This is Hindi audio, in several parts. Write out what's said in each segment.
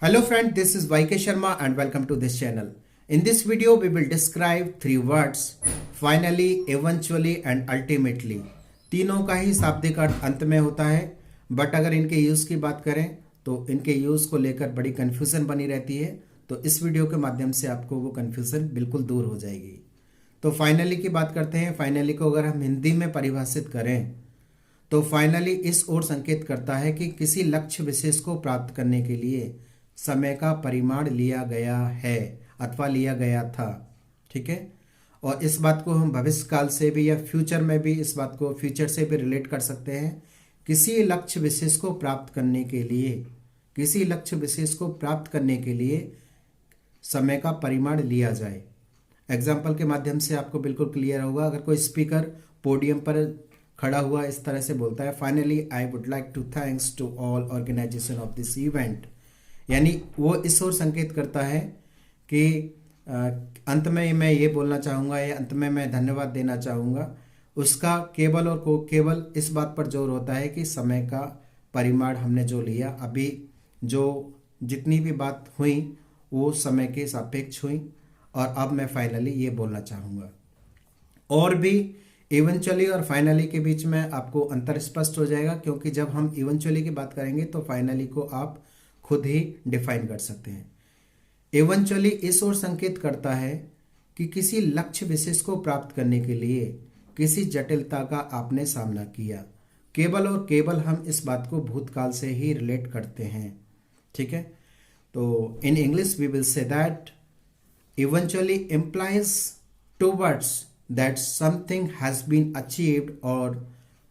Hello friend, this is YK Sharma and welcome to this channel. In this video, we will describe three words, finally, eventually and ultimately. तीनों का ही शाब्दिक अर्थ अंत में होता है, बट अगर इनके यूज की बात करें तो इनके यूज को लेकर बड़ी कंफ्यूजन बनी रहती है। तो इस वीडियो के माध्यम से आपको वो कंफ्यूजन बिल्कुल दूर हो जाएगी। तो फाइनली की बात करते हैं। फाइनली को अगर हम हिंदी में परिभाषित करें तो फाइनली इस ओर संकेत करता है कि किसी लक्ष्य विशेष को प्राप्त करने के लिए समय का परिमाण लिया गया है अथवा लिया गया था। ठीक है, और इस बात को हम भविष्य काल से भी या फ्यूचर में भी इस बात को फ्यूचर से भी रिलेट कर सकते हैं। किसी लक्ष्य विशेष को प्राप्त करने के लिए किसी लक्ष्य विशेष को प्राप्त करने के लिए समय का परिमाण लिया जाए। एग्जाम्पल के माध्यम से आपको बिल्कुल क्लियर होगा। अगर कोई स्पीकर पोडियम पर खड़ा हुआ इस तरह से बोलता है, finally I would like to thanks to all organisation of this event, यानी वो इस ओर संकेत करता है कि अंत में मैं ये बोलना चाहूँगा या अंत में मैं धन्यवाद देना चाहूँगा। उसका केवल और केवल इस बात पर जोर होता है कि समय का परिमाण हमने जो लिया, अभी जो जितनी भी बात हुई वो समय के सापेक्ष हुई और अब मैं फाइनली ये बोलना चाहूँगा। और भी इवेंचुअली और फाइनली के बीच में आपको अंतर स्पष्ट हो जाएगा, क्योंकि जब हम इवेंचुअली की बात करेंगे तो फाइनली को आप खुद ही डिफाइन कर सकते हैं। इवेंचुअली इस ओर संकेत करता है कि किसी लक्ष्य विशेष को प्राप्त करने के लिए किसी जटिलता का आपने सामना किया। केवल और केवल हम इस बात को भूतकाल से ही रिलेट करते हैं। ठीक है, तो in English we will say that eventually implies towards that something has been achieved or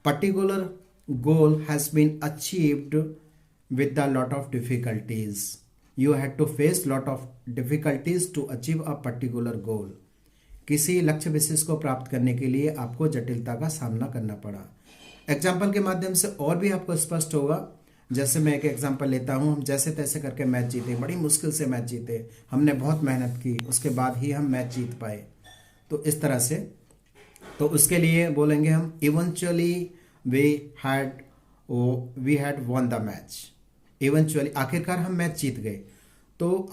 particular goal has been achieved with a lot of difficulties. You had to face lot of difficulties to achieve a particular goal. किसी लक्ष्य विशेष को प्राप्त करने के लिए आपको जटिलता का सामना करना पड़ा। एग्जाम्पल के माध्यम से और भी आपको स्पष्ट होगा। जैसे मैं एक एग्जांपल लेता हूँ, हम जैसे तैसे करके मैच जीते, बड़ी मुश्किल से मैच जीते, हमने बहुत मेहनत की, उसके बाद ही हम मैच जीत पाए। तो इस तरह से, तो उसके लिए बोलेंगे हम eventually we had won the match. Eventually आखिरकार हम मैच जीत गए। तो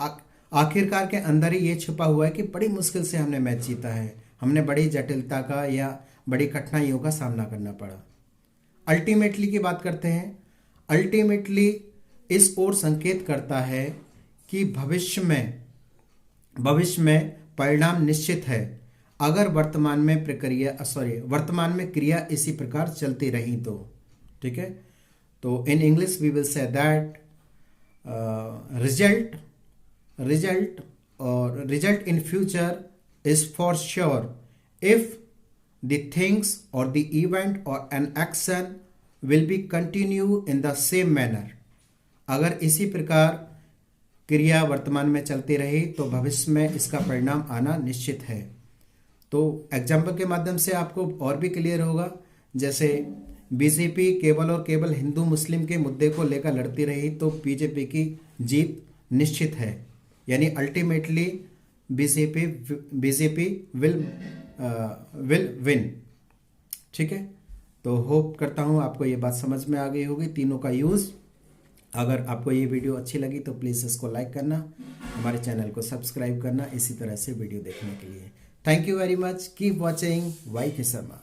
आखिरकार के अंदर ही ये छुपा हुआ है कि बड़ी मुश्किल से हमने मैच जीता है, हमने बड़ी जटिलता का या बड़ी कठिनाइयों का सामना करना पड़ा। अल्टीमेटली की बात करते हैं। अल्टीमेटली इस ओर संकेत करता है कि भविष्य में परिणाम निश्चित है अगर वर्तमान में क्रिया इसी प्रकार चलती रही तो। ठीक है, तो in English we will say that result in future is for sure if the things और द इवेंट और an action will be continue in the same manner। अगर इसी प्रकार क्रिया वर्तमान में चलती रही तो भविष्य में इसका परिणाम आना निश्चित है। तो एग्जाम्पल के माध्यम से आपको और भी क्लियर होगा। जैसे बीजेपी केवल और केवल हिंदू मुस्लिम के मुद्दे को लेकर लड़ती रही तो बीजेपी की जीत निश्चित है, यानी अल्टीमेटली बीजेपी विल विन। ठीक है, तो होप करता हूँ आपको ये बात समझ में आ गई होगी, तीनों का यूज़। अगर आपको ये वीडियो अच्छी लगी तो प्लीज़ इसको लाइक करना, हमारे चैनल को सब्सक्राइब करना इसी तरह से वीडियो देखने के लिए। Thank you very much, keep watching YK Sharma.